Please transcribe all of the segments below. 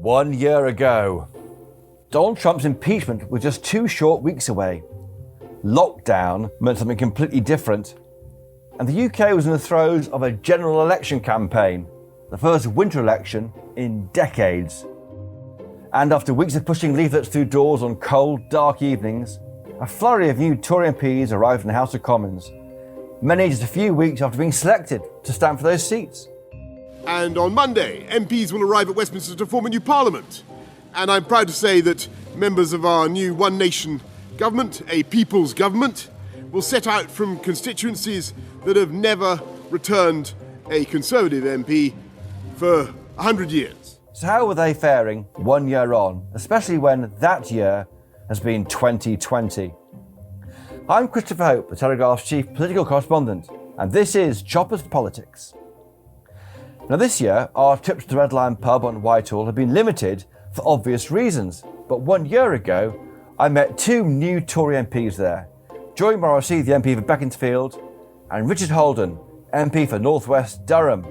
1 year ago, Donald Trump's impeachment was just 2 short weeks away. Lockdown meant something completely different. And the UK was in the throes of a general election campaign, the first winter election in decades. And after weeks of pushing leaflets through doors on cold, dark evenings, a flurry of new Tory MPs arrived in the House of Commons, many just a few weeks after being selected to stand for those seats. And on Monday, MPs will arrive at Westminster to form a new parliament. And I'm proud to say that members of our new One Nation government, a people's government, will set out from constituencies that have never returned a Conservative MP for 100 years. So how were they faring 1 year on, especially when that year has been 2020? I'm Christopher Hope, the Telegraph's chief political correspondent, and this is Choppers Politics. Now this year, our trips to the Red Lion pub on Whitehall have been limited for obvious reasons, but 1 year ago, I met 2 new Tory MPs there. Joy Morrissey, the MP for Beaconsfield, and Richard Holden, MP for North West Durham.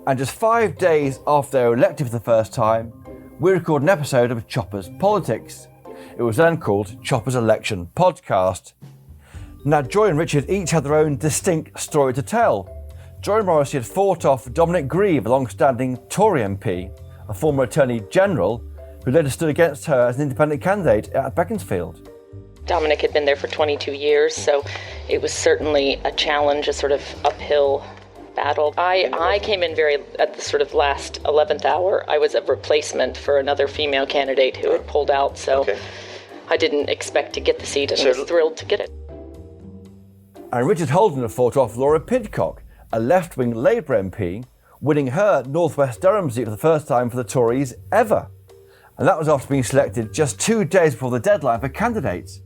And just 5 days after they were elected for the first time, we recorded an episode of Choppers Politics. It was then called Choppers Election Podcast. Now Joy and Richard each had their own distinct story to tell. Joy Morrissey had fought off Dominic Grieve, a long-standing Tory MP, a former Attorney General, who later stood against her as an independent candidate at Beaconsfield. Dominic had been there for 22 years, so it was certainly a challenge, a sort of uphill battle. I came in at the sort of last 11th hour. I was a replacement for another female candidate who had pulled out, so I didn't expect to get the seat and was thrilled to get it. And Richard Holden had fought off Laura Pidcock, a left-wing Labour MP, winning her North West Durham seat for the first time for the Tories ever. And that was after being selected just 2 days before the deadline for candidates.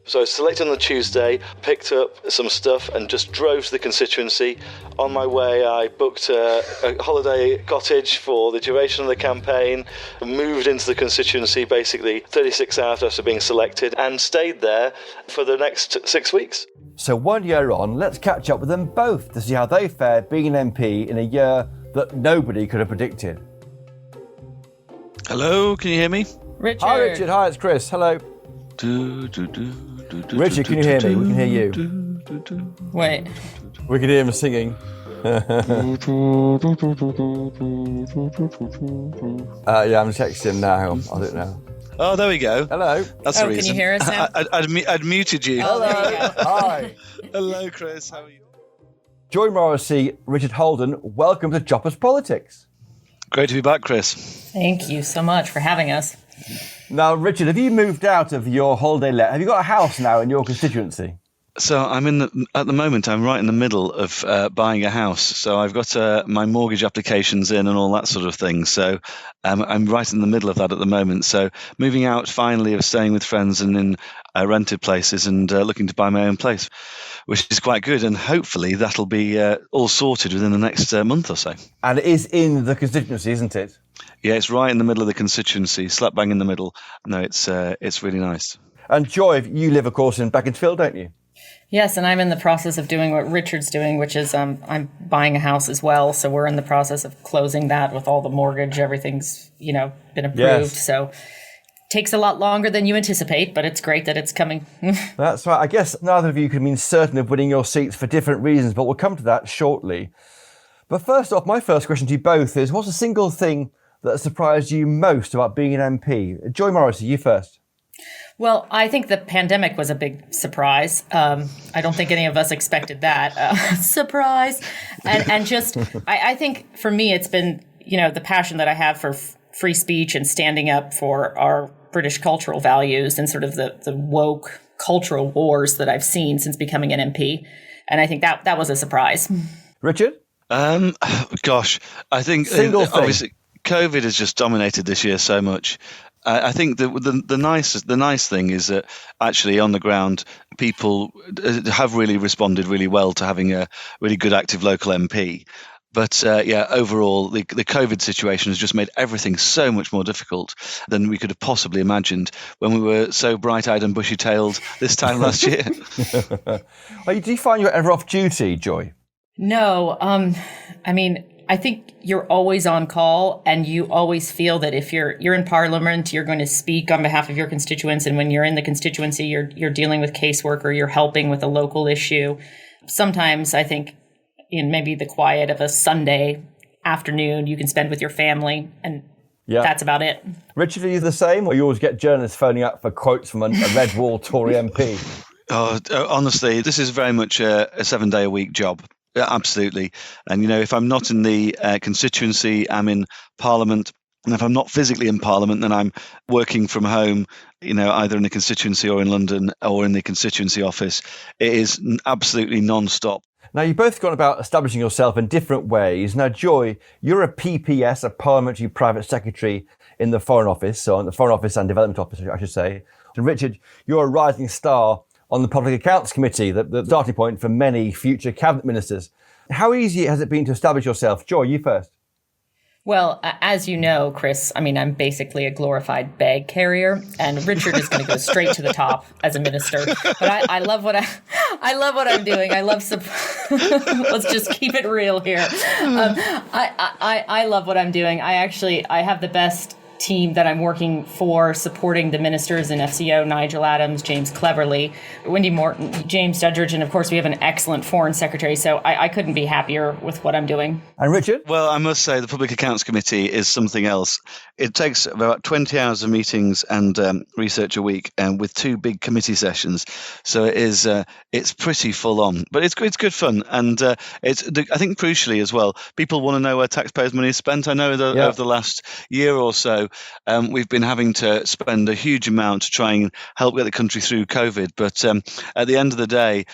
So I was selected on the Tuesday, picked up some stuff and just drove to the constituency. On my way, I booked a holiday cottage for the duration of the campaign, moved into the constituency basically 36 hours after being selected and stayed there for the next 6 weeks. So 1 year on, let's catch up with them both to see how they fared being an MP in a year that nobody could have predicted. Hello, can you hear me? Richard. Hi Richard, hi, it's Chris, hello. Richard, can you hear me? We can hear you. Wait. We can hear him singing. Yeah, I'm texting him now. I'll do it now. Oh, there we go. Hello. That's the reason. Can you hear us now? I'd muted you. Oh, there you go. Hi. Hello, Chris. How are you? Joy Morrissey, Richard Holden, welcome to Choppers Politics. Great to be back, Chris. Thank you so much for having us. Now, Richard, have you moved out of your holiday let? Have you got a house now in your constituency? So at the moment, I'm right in the middle of buying a house. So I've got my mortgage applications in and all that sort of thing. So I'm right in the middle of that at the moment. So moving out finally of staying with friends and in rented places and looking to buy my own place, which is quite good. And hopefully that'll be all sorted within the next month or so. And it is in the constituency, isn't it? Yeah, it's right in the middle of the constituency, slap bang in the middle. No, it's really nice. And Joy, you live, of course, in Beaconsfield, don't you? Yes, and I'm in the process of doing what Richard's doing, which is I'm buying a house as well. So we're in the process of closing that with all the mortgage. Everything's, been approved. Yes. So it takes a lot longer than you anticipate, but it's great that it's coming. That's right. I guess neither of you can be certain of winning your seats for different reasons, but we'll come to that shortly. But first off, my first question to you both is, what's the single thing that surprised you most about being an MP? Joy Morrissey, you first. Well, I think the pandemic was a big surprise. I don't think any of us expected that. Surprise. And just, I think for me, it's been, the passion that I have for free speech and standing up for our British cultural values and sort of the woke cultural wars that I've seen since becoming an MP. And I think that was a surprise. Richard? Gosh, I think obviously COVID has just dominated this year so much. I think the nice thing is that actually on the ground, people have really responded really well to having a really good active local MP. But overall, the COVID situation has just made everything so much more difficult than we could have possibly imagined when we were so bright-eyed and bushy-tailed this time last year. Do you find you're ever off duty, Joy? No. I think you're always on call, and you always feel that if you're in Parliament, you're going to speak on behalf of your constituents. And when you're in the constituency, you're dealing with casework or you're helping with a local issue. Sometimes I think in maybe the quiet of a Sunday afternoon you can spend with your family, and that's about it. Richard, are you the same, or you always get journalists phoning up for quotes from a Red Wall Tory MP? Honestly, this is very much a 7-day-a-week job. Yeah, absolutely. And, if I'm not in the constituency, I'm in Parliament. And if I'm not physically in Parliament, then I'm working from home, either in the constituency or in London or in the constituency office. It is absolutely non-stop. Now, you've both gone about establishing yourself in different ways. Now, Joy, you're a PPS, a Parliamentary Private Secretary in the Foreign Office, so in the Foreign Office and Development Office, I should say. And Richard, you're a rising star on the Public Accounts Committee, the starting point for many future cabinet ministers. How easy has it been to establish yourself? Joy, you first. Well, as you know, Chris, I'm basically a glorified bag carrier, and Richard is going to go straight to the top as a minister. But I love what I'm doing. I love let's just keep it real here. I love what I'm doing. I have the best team that I'm working for, supporting the ministers in FCO, Nigel Adams, James Cleverly, Wendy Morton, James Duddridge, and of course we have an excellent foreign secretary, so I couldn't be happier with what I'm doing. And Richard? Well, I must say the Public Accounts Committee is something else. It takes about 20 hours of meetings and research a week, and with 2 big committee sessions, so it's pretty full on, but it's good fun, and I think crucially as well, people want to know where taxpayers' money is spent. I know over the last year or so, we've been having to spend a huge amount to try and help get the country through COVID. But at the end of the day,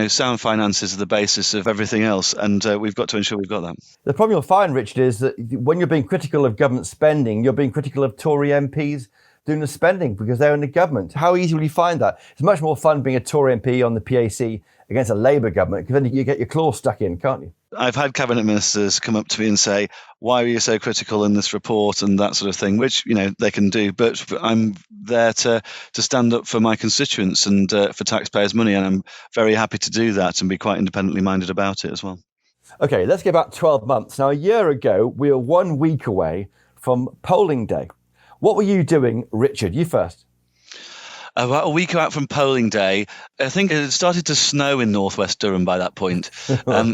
sound finances are the basis of everything else. And we've got to ensure we've got that. The problem you'll find, Richard, is that when you're being critical of government spending, you're being critical of Tory MPs doing the spending because they're in the government. How easy will you find that? It's much more fun being a Tory MP on the PAC against a Labour government, because then you get your claws stuck in, can't you? I've had cabinet ministers come up to me and say, why are you so critical in this report and that sort of thing, which, they can do. But I'm there to stand up for my constituents and for taxpayers' money. And I'm very happy to do that and be quite independently minded about it as well. OK, let's get back 12 months. Now, a year ago, we were 1 week away from polling day. What were you doing, Richard? You first. About a week out from polling day, I think it had started to snow in northwest Durham by that point.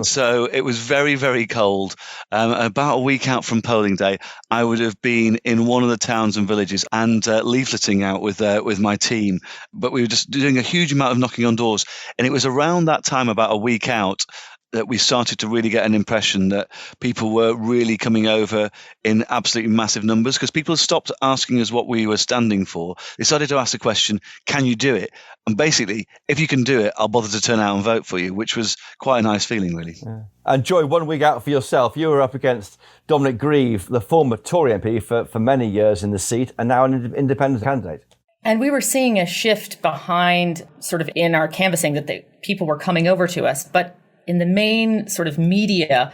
So it was very, very cold. About a week out from polling day, I would have been in one of the towns and villages and leafleting out with my team. But we were just doing a huge amount of knocking on doors. And it was around that time, about a week out, that we started to really get an impression that people were really coming over in absolutely massive numbers, because people stopped asking us what we were standing for. They started to ask the question, can you do it? And basically, if you can do it, I'll bother to turn out and vote for you, which was quite a nice feeling, really. Yeah. And Joy, 1 week out for yourself, you were up against Dominic Grieve, the former Tory MP for many years in the seat, and now an independent candidate. And we were seeing a shift behind, sort of in our canvassing, that people were coming over to us. But in the main sort of media,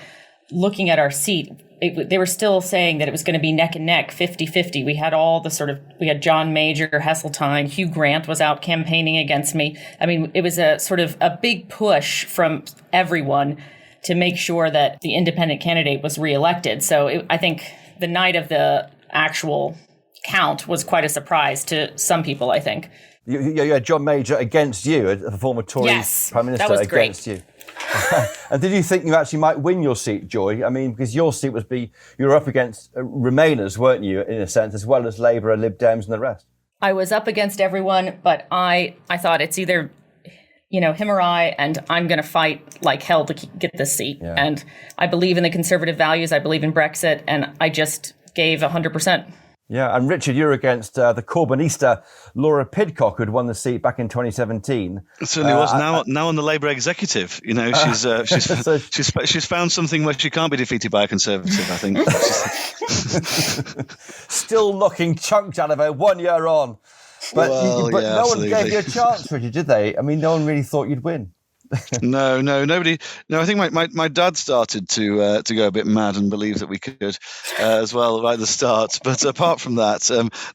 looking at our seat, they were still saying that it was going to be neck and neck, 50-50. We had John Major, Heseltine, Hugh Grant was out campaigning against me. It was a sort of a big push from everyone to make sure that the independent candidate was reelected. So I think the night of the actual count was quite a surprise to some people, I think. You had John Major against you, a former Tory Prime Minister, that was against great. you. And did you think you actually might win your seat, Joy? Because your seat you were up against Remainers, weren't you, in a sense, as well as Labour, Lib Dems and the rest? I was up against everyone, but I thought it's either, him or I, and I'm going to fight like hell to get this seat. Yeah. And I believe in the Conservative values. I believe in Brexit, and I just gave 100%. Yeah, and Richard, you're against the Corbynista Laura Pidcock, who'd won the seat back in 2017. It certainly was. Now on the Labour executive, she's found something where she can't be defeated by a Conservative, I think. Still knocking chunks out of her 1 year on. But, no absolutely. one gave you a chance, Richard, did they? No one really thought you'd win. No, nobody. No, I think my dad started to go a bit mad and believe that we could as well right at the start. But apart from that,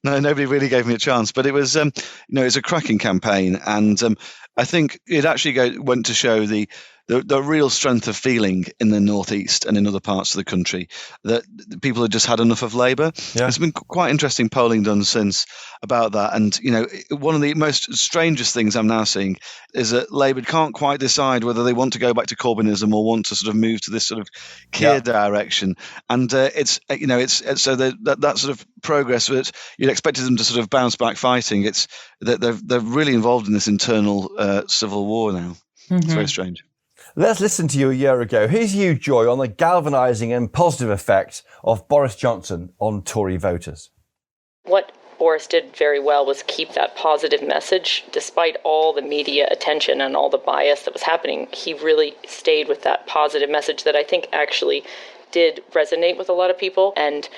no, nobody really gave me a chance. But it was, it's a cracking campaign, and I think it actually went to show the real strength of feeling in the northeast and in other parts of the country that people had just had enough of Labour. Yeah. There's been quite interesting polling done since about that, and one of the most strangest things I'm now seeing is that Labour can't quite decide whether they want to go back to Corbynism or want to sort of move to this sort of Keir direction, and it's so that sort of progress that you'd expected them to sort of bounce back fighting. It's that they're really involved in this internal civil war now. It's very strange. Let's listen to you a year ago. Here's you, Joy, on the galvanising and positive effect of Boris Johnson on Tory voters. What Boris did very well was keep that positive message. Despite all the media attention and all the bias that was happening, he really stayed with that positive message that I think actually did resonate with a lot of people. And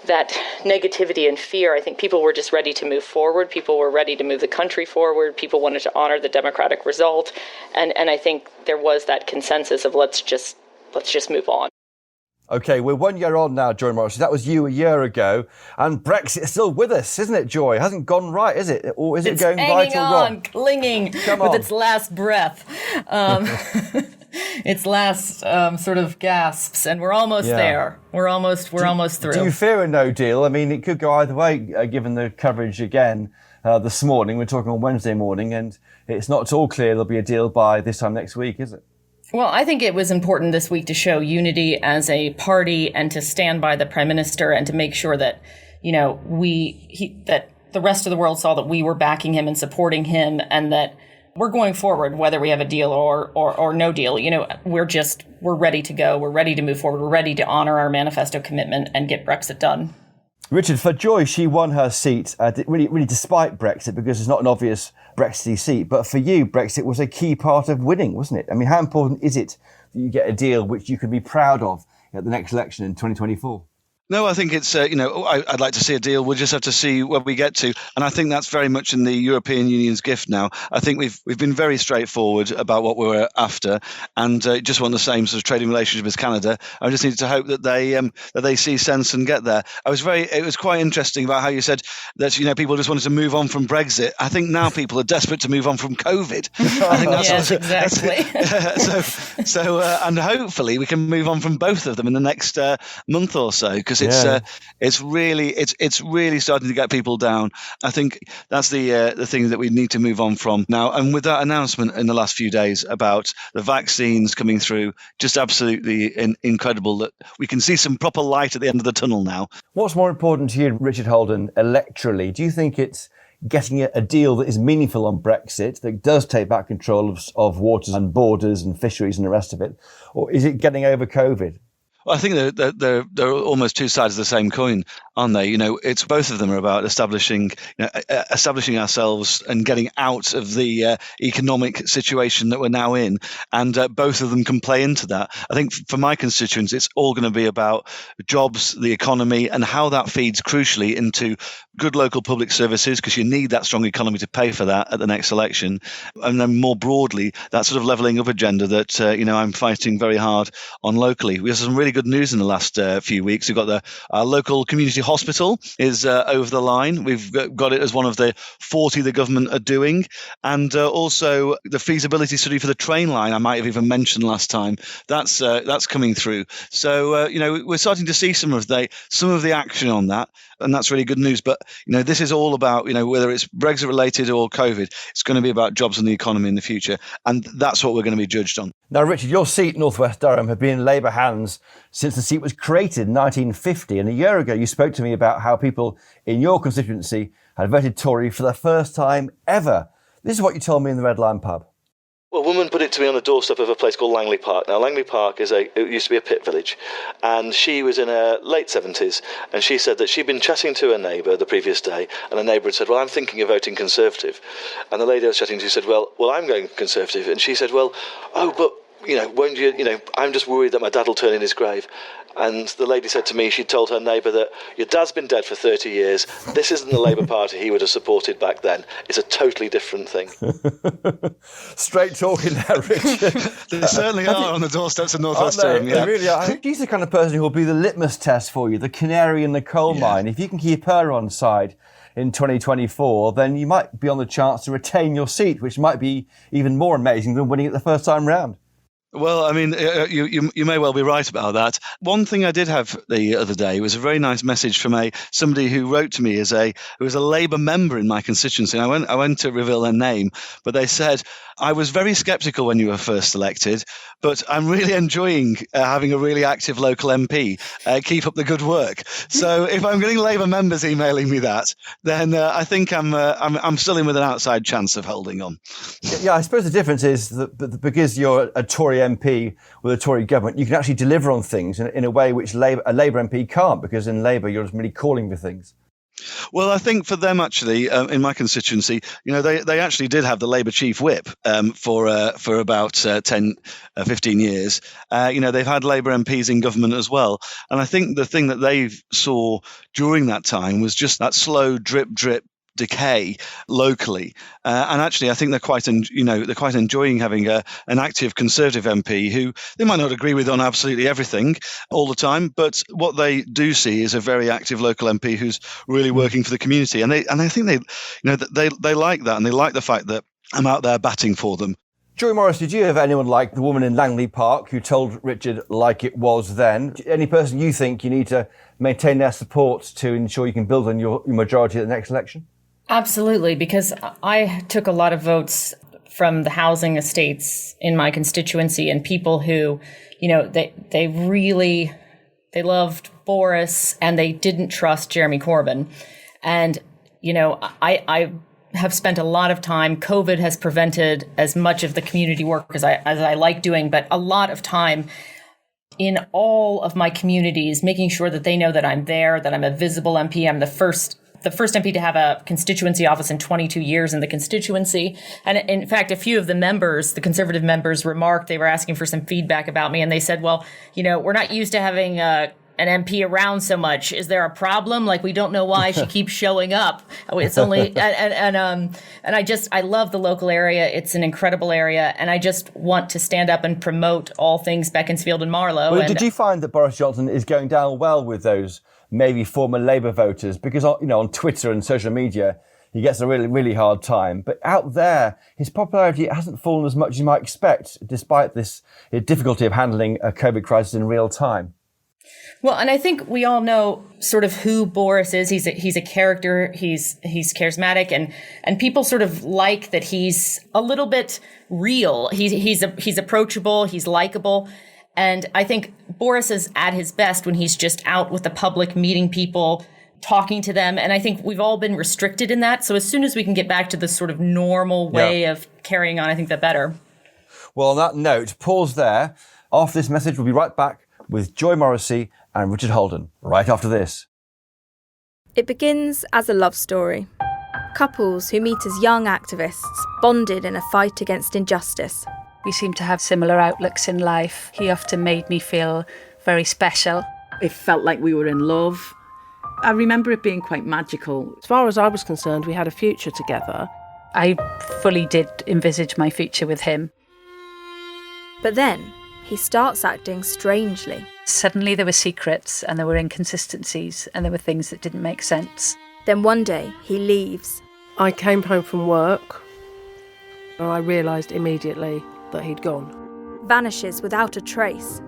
that negativity and fear, I think people were just ready to move forward. People were ready to move the country forward. People wanted to honor the democratic result. And I think there was that consensus of let's just move on. OK, we're 1 year on now, Joy Morrissey. That was you a year ago. And Brexit is still with us, isn't it, Joy? It hasn't gone right, is it? Or is it going right or wrong? It's clinging with its last breath. Its last sort of gasps, and we're almost there. We're almost through. Do you fear a no deal? I mean, it could go either way, given the coverage again this morning. We're talking on Wednesday morning, and it's not at all clear there'll be a deal by this time next week, is it? Well, I think it was important this week to show unity as a party and to stand by the Prime Minister and to make sure that, that the rest of the world saw that we were backing him and supporting him, and that we're going forward, whether we have a deal or no deal. We're ready to go. We're ready to move forward. We're ready to honor our manifesto commitment and get Brexit done. Richard, for Joy, she won her seat, really despite Brexit, because it's not an obvious Brexit seat. But for you, Brexit was a key part of winning, wasn't it? I mean, how important is it that you get a deal which you can be proud of at the next election in 2024? No, I think it's, I'd like to see a deal. We'll just have to see where we get to. And I think that's very much in the European Union's gift now. I think we've been very straightforward about what we're after, and just want the same sort of trading relationship as Canada. I just need to hope that they see sense and get there. It was quite interesting about how you said that, people just wanted to move on from Brexit. I think now people are desperate to move on from COVID. I think that's exactly. And hopefully we can move on from both of them in the next month or so, because it's really starting to get people down. I think that's the thing that we need to move on from now. And with that announcement in the last few days about the vaccines coming through, just absolutely incredible that we can see some proper light at the end of the tunnel now. What's more important to you, Richard Holden, electorally? Do you think it's getting a deal that is meaningful on Brexit, that does take back control of waters and borders and fisheries and the rest of it? Or is it getting over COVID? Well, I think they're almost two sides of the same coin, aren't they? It's both of them are about establishing ourselves and getting out of the economic situation that we're now in, and both of them can play into that. I think for my constituents, it's all going to be about jobs, the economy, and how that feeds crucially into good local public services, because you need that strong economy to pay for that at the next election. And then more broadly, that sort of levelling up agenda that I'm fighting very hard on locally. We have some really good news in the last few weeks. We've got our local community hospital is over the line. We've got it as one of the 40 the government are doing, and also the feasibility study for the train line I might have even mentioned last time. That's coming through. So we're starting to see some of the action on that, and that's really good news. But this is all about whether it's Brexit related or COVID, it's going to be about jobs and the economy in the future, and that's what we're going to be judged on. Now, Richard, your seat, North West Durham, had been in Labour hands since the seat was created in 1950. And a year ago, you spoke to me about how people in your constituency had voted Tory for the first time ever. This is what you told me in the Red Lion pub. Well, a woman put it to me on the doorstep of a place called Langley Park. Now, Langley Park it used to be a pit village, and she was in her late 70s, and she said that she'd been chatting to her neighbour the previous day, and her neighbour had said, well, I'm thinking of voting Conservative. And the lady I was chatting to said, well, I'm going Conservative. And she said, well, oh, but won't you, I'm just worried that my dad will turn in his grave. And the lady said to me, she'd told her neighbour that your dad's been dead for 30 years. This isn't the Labour Party he would have supported back then. It's a totally different thing. Straight talking there, Richard. They certainly are on the doorsteps of North West Durham. They really are. I think she's the kind of person who will be the litmus test for you, the canary in the coal mine. If you can keep her on side, in 2024, then you might be on the chance to retain your seat, which might be even more amazing than winning it the first time round. Well, I mean, you may well be right about that. One thing I did have the other day was a very nice message from somebody who wrote to me who was a Labour member in my constituency. I went to reveal their name, but they said, I was very sceptical when you were first elected, but I'm really enjoying having a really active local MP. Keep up the good work. So if I'm getting Labour members emailing me that, then I think I'm still in with an outside chance of holding on. Yeah, I suppose the difference is that because you're a Tory MP with a Tory government, you can actually deliver on things in a way which a Labour MP can't, because in Labour you're just really calling for things. Well, I think for them, actually, in my constituency, they actually did have the Labour chief whip for about 10, 15 years. They've had Labour MPs in government as well. And I think the thing that they saw during that time was just that slow drip decay locally, and actually I think they're quite enjoying having an active Conservative MP who they might not agree with on absolutely everything all the time, but what they do see is a very active local MP who's really working for the community, and I think they like that, and they like the fact that I'm out there batting for them. Joy Morris, did you have anyone like the woman in Langley Park who told Richard like it was then? Any person you think you need to maintain their support to ensure you can build on your majority at the next election? Absolutely, because I took a lot of votes from the housing estates in my constituency, and people who, they loved Boris and they didn't trust Jeremy Corbyn. And, I have spent a lot of time. COVID has prevented as much of the community work as I like doing, but a lot of time in all of my communities, making sure that they know that I'm there, that I'm a visible MP. I'm the first MP to have a constituency office in 22 years in the constituency. And in fact, a few of the members, the Conservative members, remarked, they were asking for some feedback about me. And they said, well, we're not used to having an MP around so much. Is there a problem? Like, we don't know why she keeps showing up. It's only, and I love the local area. It's an incredible area. And I just want to stand up and promote all things Beaconsfield and Marlow. Well, did you find that Boris Johnson is going down well with those maybe former Labour voters? Because, on Twitter and social media, he gets a really, really hard time. But out there, his popularity hasn't fallen as much as you might expect, despite this difficulty of handling a COVID crisis in real time. Well, and I think we all know sort of who Boris is. He's a character. He's charismatic, and people sort of like that he's a little bit real. He's approachable. He's likable. And I think Boris is at his best when he's just out with the public, meeting people, talking to them. And I think we've all been restricted in that. So as soon as we can get back to this sort of normal way of carrying on, I think the better. Well, on that note, pause there. After this message, we'll be right back with Joy Morrissey and Richard Holden, right after this. It begins as a love story. Couples who meet as young activists, bonded in a fight against injustice. We seem to have similar outlooks in life. He often made me feel very special. It felt like we were in love. I remember it being quite magical. As far as I was concerned, we had a future together. I fully did envisage my future with him. But then, he starts acting strangely. Suddenly there were secrets and there were inconsistencies and there were things that didn't make sense. Then one day, he leaves. I came home from work and I realised immediately that he'd gone. Vanishes without a trace.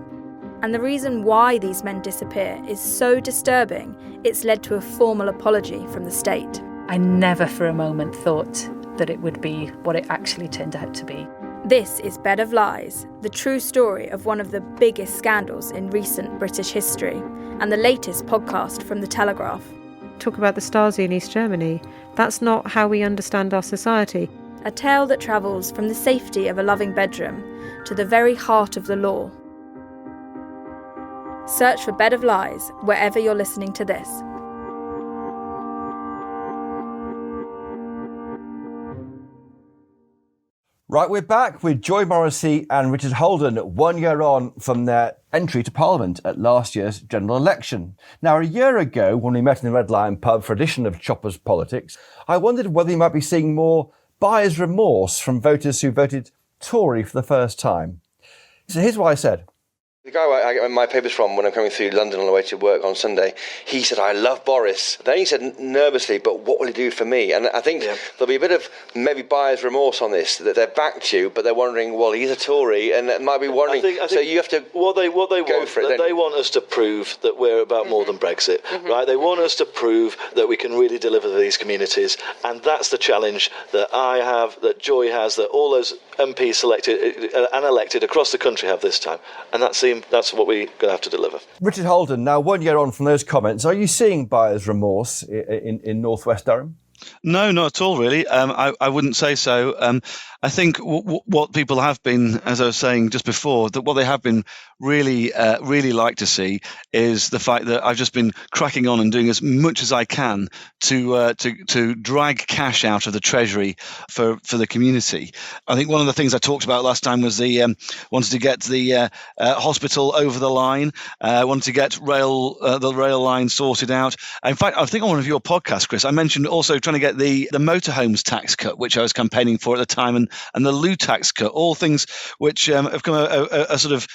And the reason why these men disappear is so disturbing, it's led to a formal apology from the state. I never for a moment thought that it would be what it actually turned out to be. This is Bed of Lies, the true story of one of the biggest scandals in recent British history, and the latest podcast from the Telegraph. Talk about the Stasi in East Germany. That's not how we understand our society. A tale that travels from the safety of a loving bedroom to the very heart of the law. Search for Bed of Lies wherever you're listening to this. Right, we're back with Joy Morrissey and Richard Holden 1 year on from their entry to Parliament at last year's general election. Now, a year ago, when we met in the Red Lion pub for an edition of Choppers Politics, I wondered whether you might be seeing more buyer's remorse from voters who voted Tory for the first time. So here's what I said. The guy I get my papers from when I'm coming through London on the way to work on Sunday, he said, I love Boris. Then he said nervously, but what will he do for me? And I think there'll be a bit of maybe buyer's remorse on this, that they're backed you, but they're wondering, well, he's a Tory, and it might be wondering, I think so you have to what they go want, for it. They want us to prove that we're about more than Brexit, right? They want us to prove that we can really deliver to these communities, and that's the challenge that I have, that Joy has, that all those MPs selected and elected across the country have this time, and that's what we're going to have to deliver. Richard Holden, now 1 year on from those comments, are you seeing buyer's remorse in northwest Durham? No, not at all, really. I wouldn't say so. I think what people have been, as I was saying just before, that what they have been really like to see is the fact that I've just been cracking on and doing as much as I can to drag cash out of the Treasury for the community. I think one of the things I talked about last time was wanted to get the hospital over the line, wanted to get the rail line sorted out. In fact, I think on one of your podcasts, Chris, I mentioned also trying to get the motorhomes tax cut, which I was campaigning for at the time, and the loo tax cut, all things which have come a sort of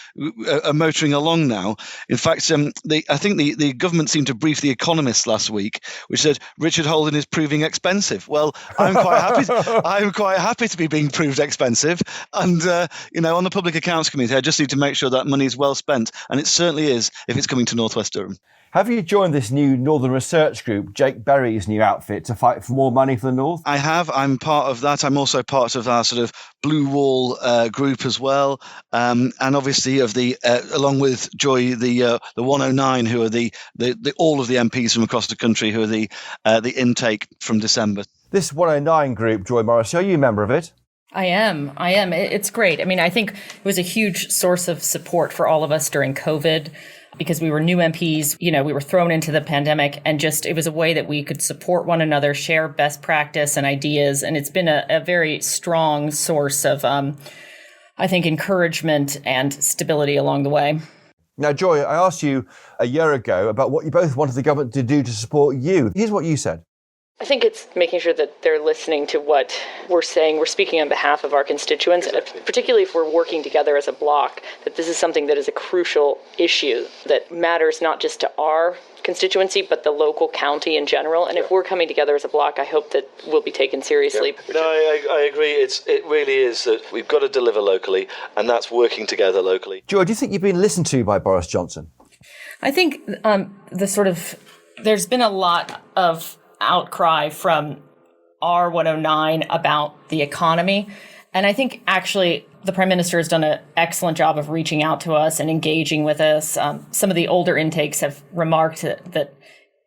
motoring along now. In fact, I think the government seemed to brief The Economist last week, which said Richard Holden is proving expensive. Well, I'm quite happy. I'm quite happy to be being proved expensive, and on the Public Accounts Committee, I just need to make sure that money is well spent, and it certainly is if it's coming to North West Durham. Have you joined this new Northern Research Group, Jake Berry's new outfit, to fight for more money for the North? I have. I'm part of that. I'm also part of our sort of Blue Wall group as well, and obviously of the along with Joy, the 109, who are the all of the MPs from across the country, who are the intake from December. This 109 group, Joy Morrissey, are you a member of it? I am. It's great. I mean, I think it was a huge source of support for all of us during COVID, because we were new MPs, we were thrown into the pandemic, and it was a way that we could support one another, share best practice and ideas. And it's been a very strong source of, I think, encouragement and stability along the way. Now, Joy, I asked you a year ago about what you both wanted the government to do to support you. Here's what you said. I think it's making sure that they're listening to what we're saying. We're speaking on behalf of our constituents, particularly if we're working together as a bloc, that this is something that is a crucial issue that matters not just to our constituency, but the local county in general. And if we're coming together as a bloc, I hope that we'll be taken seriously. Yeah. No, I agree. It really is that we've got to deliver locally, and that's working together locally. Joy, do you think you've been listened to by Boris Johnson? I think there's been a lot of outcry from R109 about the economy. And I think actually the Prime Minister has done an excellent job of reaching out to us and engaging with us. Some of the older intakes have remarked that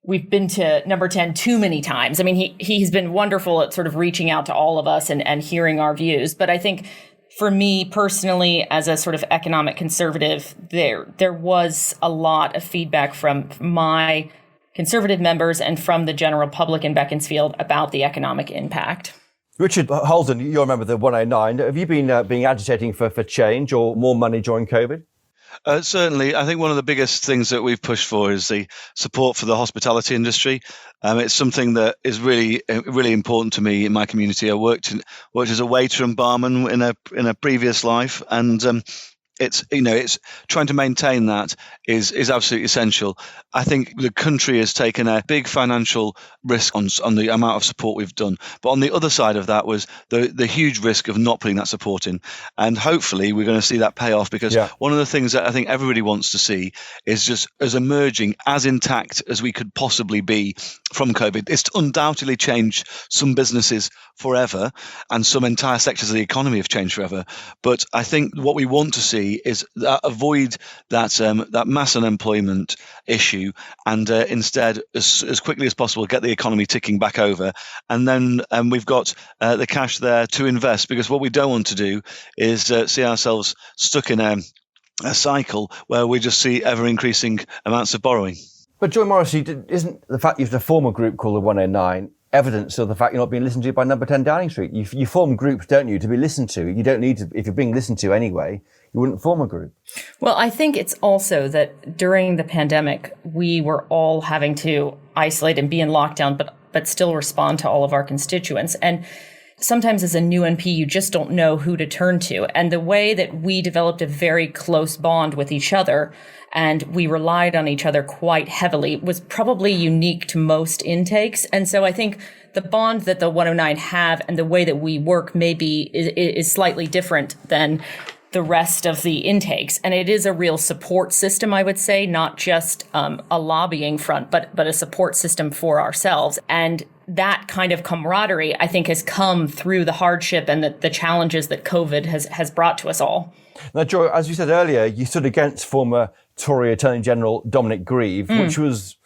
we've been to number 10 too many times. I mean, he's been wonderful at sort of reaching out to all of us and hearing our views. But I think for me personally, as a sort of economic conservative, there was a lot of feedback from my Conservative members and from the general public in Beaconsfield about the economic impact. Richard Holden, you're a member of the 109. Have you been agitating for change or more money during COVID? Certainly. I think one of the biggest things that we've pushed for is the support for the hospitality industry. It's something that is really, really important to me in my community. I worked as a waiter and barman in a previous life, and it's trying to maintain that is absolutely essential. I think the country has taken a big financial risk on the amount of support we've done. But on the other side of that was the huge risk of not putting that support in. And hopefully we're going to see that pay off, because one of the things that I think everybody wants to see is just as emerging as intact as we could possibly be from COVID. It's undoubtedly changed some businesses forever, and some entire sectors of the economy have changed forever. But I think what we want to see is avoid that mass unemployment issue, and instead, as quickly as possible, get the economy ticking back over. And then we've got the cash there to invest, because what we don't want to do is see ourselves stuck in a cycle where we just see ever increasing amounts of borrowing. But Joy Morrissey, isn't the fact you have to form a group called the 109 evidence of the fact you're not being listened to by number 10 Downing Street? You form groups, don't you, to be listened to? You don't need to, if you're being listened to anyway, you wouldn't form a group. Well, I think it's also that during the pandemic, we were all having to isolate and be in lockdown, but still respond to all of our constituents. And sometimes as a new MP, you just don't know who to turn to. And the way that we developed a very close bond with each other and we relied on each other quite heavily was probably unique to most intakes. And so I think the bond that the 109 have and the way that we work maybe is slightly different than the rest of the intakes. And it is a real support system, I would say, not just a lobbying front, but a support system for ourselves. And that kind of camaraderie, I think, has come through the hardship and the challenges that COVID has brought to us all. Now, Joy, as you said earlier, you stood against former Tory Attorney General Dominic Grieve, which was,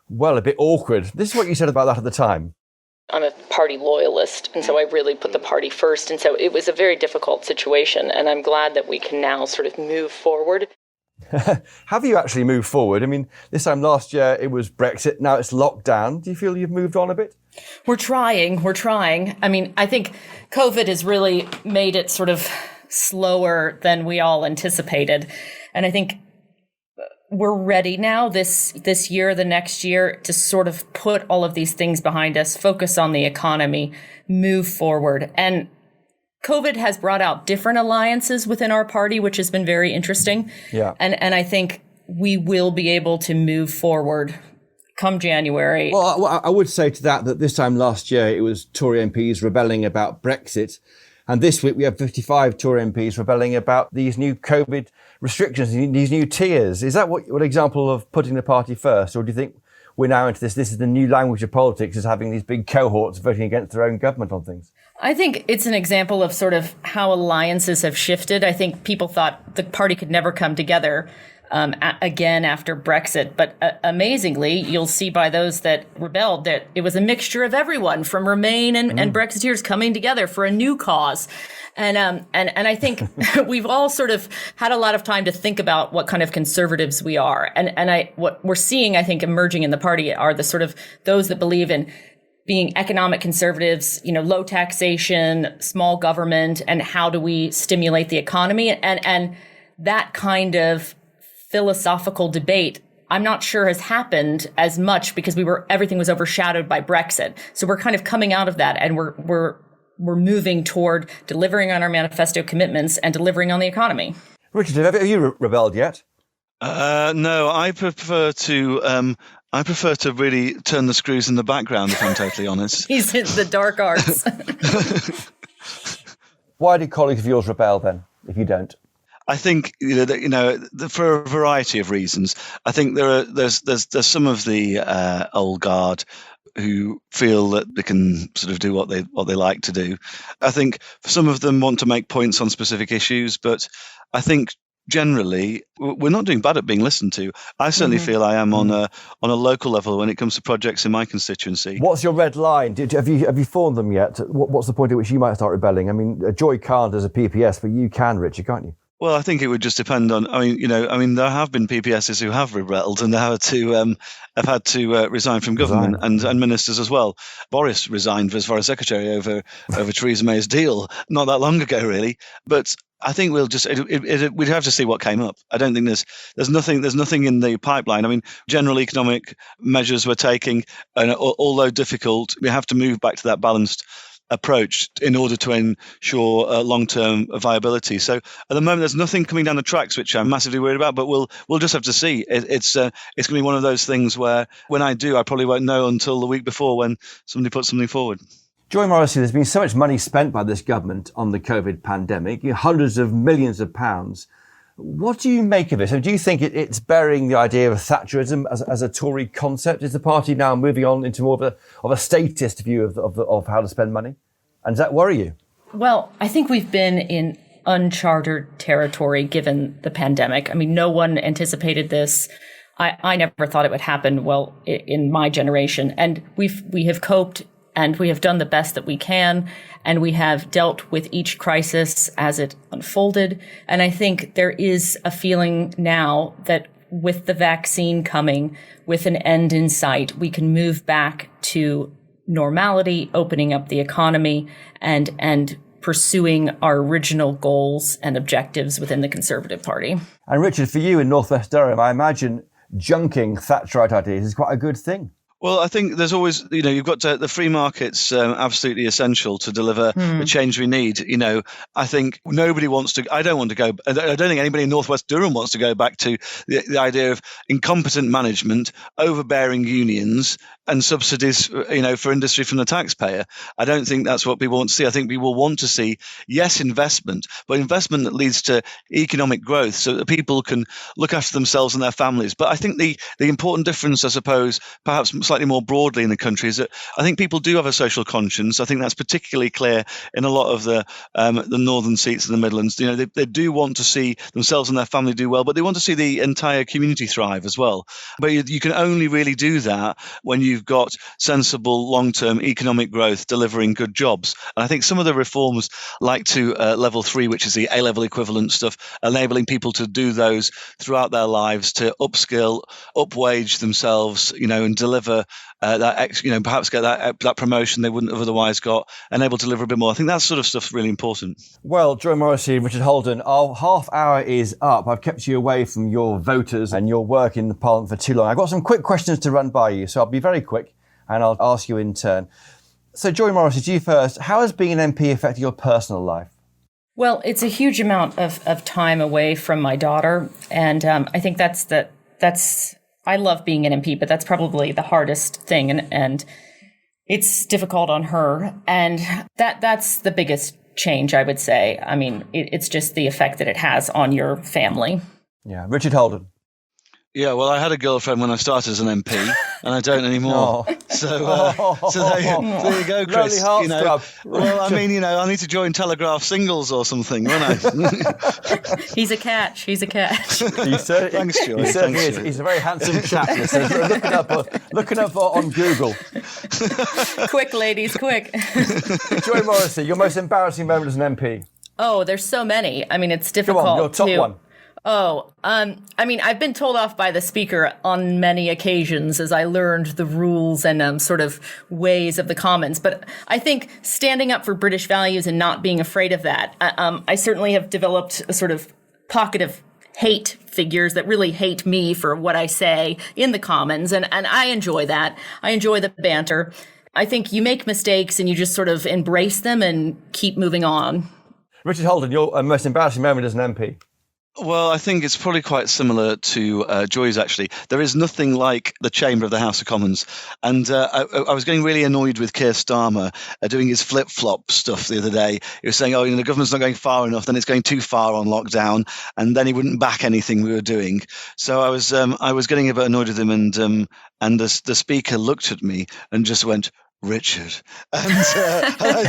well, a bit awkward. This is what you said about that at the time. I'm a party loyalist, and so I really put the party first. And so it was a very difficult situation, and I'm glad that we can now sort of move forward. Have you actually moved forward? I mean, this time last year it was Brexit, now it's lockdown. Do you feel you've moved on a bit? We're trying. I mean, I think COVID has really made it sort of slower than we all anticipated. And I think we're ready now this year, the next year, to sort of put all of these things behind us, focus on the economy, move forward. And COVID has brought out different alliances within our party, which has been very interesting. Yeah. And I think we will be able to move forward come January. Well, I would say to that this time last year it was Tory MPs rebelling about Brexit. And this week we have 55 Tory MPs rebelling about these new COVID restrictions, these new tiers. Is that what example of putting the party first? Or do you think we're now into this is the new language of politics, is having these big cohorts voting against their own government on things? I think it's an example of sort of how alliances have shifted. I think people thought the party could never come together again after Brexit. But amazingly, you'll see by those that rebelled that it was a mixture of everyone from Remain and Brexiteers coming together for a new cause. And I think we've all sort of had a lot of time to think about what kind of conservatives we are. And what we're seeing, I think, emerging in the party are the sort of those that believe in being economic conservatives, low taxation, small government, and how do we stimulate the economy? And that kind of philosophical debate, I'm not sure has happened as much because everything was overshadowed by Brexit. So we're kind of coming out of that, and we're moving toward delivering on our manifesto commitments and delivering on the economy. Richard, have you rebelled yet? No, I prefer to really turn the screws in the background, if I'm totally honest. He's in the dark arts. Why do colleagues of yours rebel then, if you don't? I think for a variety of reasons. I think there's some of the old guard who feel that they can sort of do what they like to do. I think some of them want to make points on specific issues, but I think generally we're not doing bad at being listened to. I certainly feel I am on a local level when it comes to projects in my constituency. What's your red line? Have you formed them yet? What's the point at which you might start rebelling? I mean, Joy can't as a PPS, but you can, Richard, can't you? Well, I think it would just depend on. There have been PPSs who have rebelled and have had to resign from government and ministers as well. Boris resigned as Foreign Secretary over Theresa May's deal not that long ago, really. But I think we'll just we'd have to see what came up. I don't think there's nothing in the pipeline. I mean, general economic measures we're taking, and although difficult, we have to move back to that balanced approach in order to ensure long-term viability. So at the moment, there's nothing coming down the tracks which I'm massively worried about, but we'll just have to see. It's going to be one of those things where when I do, I probably won't know until the week before when somebody puts something forward. Joy Morrissey, there's been so much money spent by this government on the COVID pandemic, hundreds of millions of pounds. What do you make of it? And do you think it's burying the idea of Thatcherism as a Tory concept? Is the party now moving on into more of a statist view of how to spend money? And does that worry you? Well, I think we've been in uncharted territory given the pandemic. I mean, no one anticipated this. I never thought it would happen, well, in my generation. And we have coped and we have done the best that we can. And we have dealt with each crisis as it unfolded. And I think there is a feeling now that with the vaccine coming, with an end in sight, we can move back to normality, opening up the economy and pursuing our original goals and objectives within the Conservative Party. And Richard, for you in North West Durham, I imagine junking Thatcherite ideas is quite a good thing. Well, I think there's always, you've got the free market's absolutely essential to deliver the change we need. I think nobody wants to, I don't think anybody in Northwest Durham wants to go back to the idea of incompetent management, overbearing unions and subsidies, for industry from the taxpayer. I don't think that's what people want to see. I think people want to see, yes, investment, but investment that leads to economic growth so that people can look after themselves and their families. But I think the important difference, I suppose, perhaps slightly more broadly in the country, is that I think people do have a social conscience. I think that's particularly clear in a lot of the northern seats in the Midlands. They do want to see themselves and their family do well, but they want to see the entire community thrive as well. But you can only really do that when you've got sensible long-term economic growth delivering good jobs. And I think some of the reforms, like to level 3, which is the A-level equivalent stuff, enabling people to do those throughout their lives, to upskill, upwage themselves, and deliver perhaps get that promotion they wouldn't have otherwise got, and able to deliver a bit more. I think that sort of stuff's really important. Well, Joe Morrissey and Richard Holden, our half hour is up. I've kept you away from your voters and your work in the Parliament for too long. I've got some quick questions to run by you, so I'll be very quick and I'll ask you in turn. So, Joy Morrissey, to you first. How has being an MP affected your personal life? Well, it's a huge amount of time away from my daughter, and I think that's I love being an MP, but that's probably the hardest thing, and it's difficult on her, and that's the biggest change, I would say. I mean, it's just the effect that it has on your family. Yeah, Richard Holden. Yeah, well, I had a girlfriend when I started as an MP, and I don't anymore. Oh. So there you go, Chris. Well, I mean, I need to join Telegraph singles or something, won't I? He's a catch. Thanks, Joy. He certainly is. He's a very handsome chap. Looking up on Google. Quick, ladies, quick. Joy Morrissey, your most embarrassing moment as an MP? Oh, there's so many. I mean, it's difficult. Come on, your top one. Oh, I mean, I've been told off by the Speaker on many occasions as I learned the rules and sort of ways of the Commons. But I think standing up for British values and not being afraid of that, I certainly have developed a sort of pocket of hate figures that really hate me for what I say in the Commons. And I enjoy that. I enjoy the banter. I think you make mistakes and you just sort of embrace them and keep moving on. Richard Holden, your most embarrassing moment as an MP? Well, I think it's probably quite similar to Joy's, actually. There is nothing like the chamber of the House of Commons. And I was getting really annoyed with Keir Starmer doing his flip-flop stuff the other day. He was saying, the government's not going far enough, then it's going too far on lockdown, and then he wouldn't back anything we were doing. So I was getting a bit annoyed with him, and the Speaker looked at me and just went, Richard, and I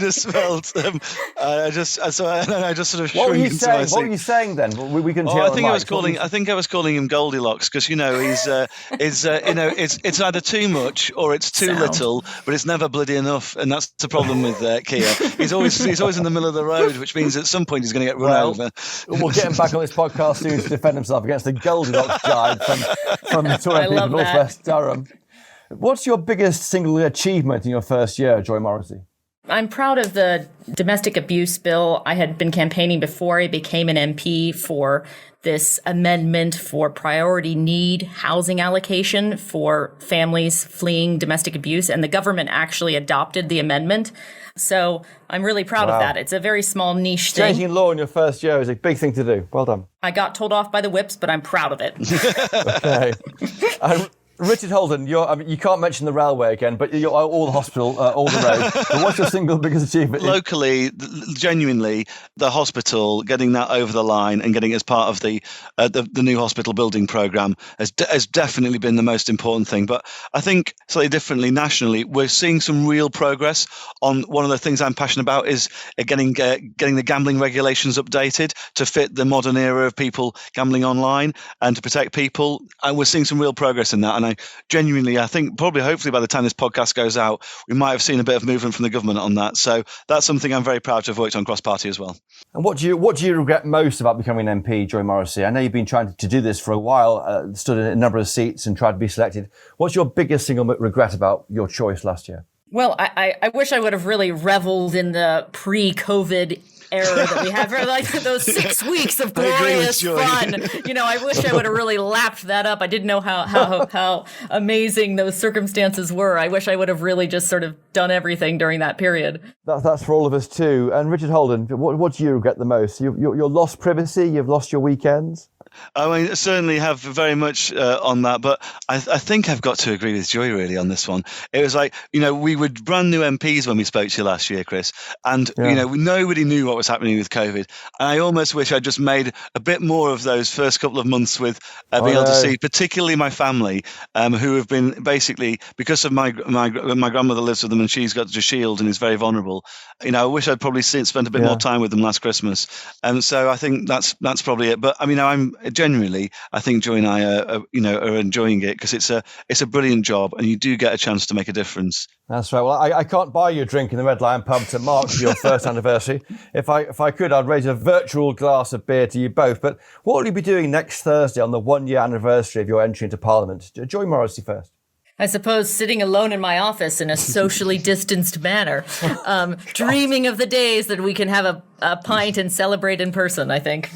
just felt, I just sort of. What were you saying? What were you saying then? We can tell. I think I was calling him Goldilocks because it's either too much or it's too little, but it's never bloody enough, and that's the problem with Keir. He's always in the middle of the road, which means at some point he's going to get run over. We'll get him back on this podcast soon to defend himself against the Goldilocks guide from the Tory MP of Northwest Durham. What's your biggest single achievement in your first year, Joy Morrissey? I'm proud of the domestic abuse bill. I had been campaigning before I became an MP for this amendment for priority need housing allocation for families fleeing domestic abuse, and the government actually adopted the amendment. So I'm really proud of that. It's a very small niche thing. Changing law in your first year is a big thing to do. Well done. I got told off by the whips, but I'm proud of it. Okay. Richard Holden, you can't mention the railway again, but you're all the hospital, all the road. But what's your single biggest achievement? Locally, genuinely, the hospital, getting that over the line and getting it as part of the new hospital building programme has definitely been the most important thing. But I think slightly differently, nationally, we're seeing some real progress on one of the things I'm passionate about is getting the gambling regulations updated to fit the modern era of people gambling online and to protect people. And we're seeing some real progress in that. And I think hopefully by the time this podcast goes out, we might have seen a bit of movement from the government on that. So that's something I'm very proud to have worked on cross-party as well. And what do you regret most about becoming an MP, Joy Morrissey? I know you've been trying to do this for a while, stood in a number of seats and tried to be selected. What's your biggest single regret about your choice last year? Well, I wish I would have really reveled in the pre-COVID error that we had for like those 6 weeks of glorious fun. I wish I would have really lapped that up. I didn't know how amazing those circumstances were. I wish I would have really just sort of done everything during that period. That's for all of us too. And Richard Holden, what do you regret the most? Your lost privacy, you've lost your weekends? I mean, certainly have very much on that, but I think I've got to agree with Joy really on this one. It was like, we were brand new MPs when we spoke to you last year, Chris, and nobody knew what was happening with COVID. And I almost wish I'd just made a bit more of those first couple of months with being able to see, particularly my family, who have been basically, because of my grandmother lives with them and she's got a shield and is very vulnerable. I wish I'd probably spent a bit more time with them last Christmas. And so I think that's probably it. But I mean, I think Joy and I are enjoying it because it's a brilliant job and you do get a chance to make a difference. That's right. Well, I can't buy you a drink in the Red Lion pub to mark your first anniversary. If I could, I'd raise a virtual glass of beer to you both. But what will you be doing next Thursday on the 1-year anniversary of your entry into Parliament? Joy Morrissey first. I suppose sitting alone in my office in a socially distanced manner, dreaming of the days that we can have a pint and celebrate in person, I think.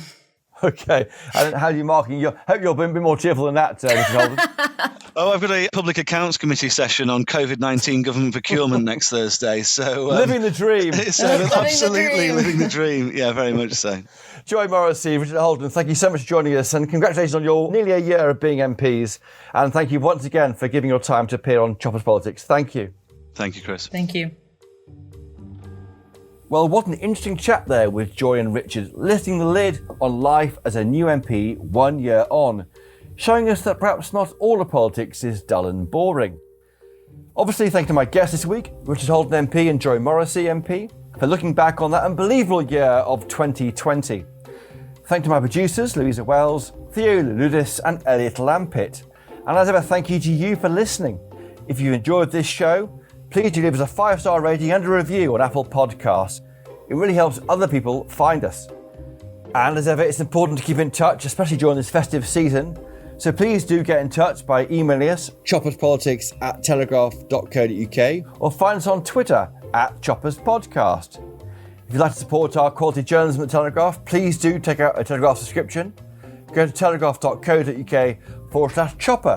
Okay. And how are you marking? Hope you'll be more cheerful than that, Richard Holden. I've got a Public Accounts Committee session on COVID-19 government procurement next Thursday. So living the dream. Absolutely living the dream. Yeah, very much so. Joy Morrissey, Richard Holden, thank you so much for joining us and congratulations on your nearly a year of being MPs. And thank you once again for giving your time to appear on Choppers Politics. Thank you. Thank you, Chris. Thank you. Well, what an interesting chat there with Joy and Richard, lifting the lid on life as a new MP 1 year on, showing us that perhaps not all of politics is dull and boring. Obviously, thank you to my guests this week, Richard Holden MP and Joy Morrissey MP, for looking back on that unbelievable year of 2020. Thank you to my producers, Louisa Wells, Theo Luludis and Elliot Lampitt. And as ever, thank you to you for listening. If you enjoyed this show, please do leave us a 5-star rating and a review on Apple Podcasts. It really helps other people find us. And as ever, it's important to keep in touch, especially during this festive season. So please do get in touch by emailing us, chopperspolitics@telegraph.co.uk, or find us on Twitter @chopperspodcast. If you'd like to support our quality journalism at Telegraph, please do take out a Telegraph subscription. Go to telegraph.co.uk/chopper,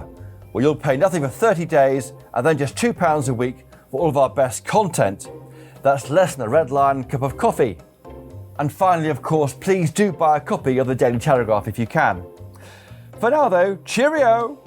where you'll pay nothing for 30 days and then just £2 a week for all of our best content. That's less than a Red Lion cup of coffee. And finally, of course, please do buy a copy of the Daily Telegraph if you can. For now, though, cheerio!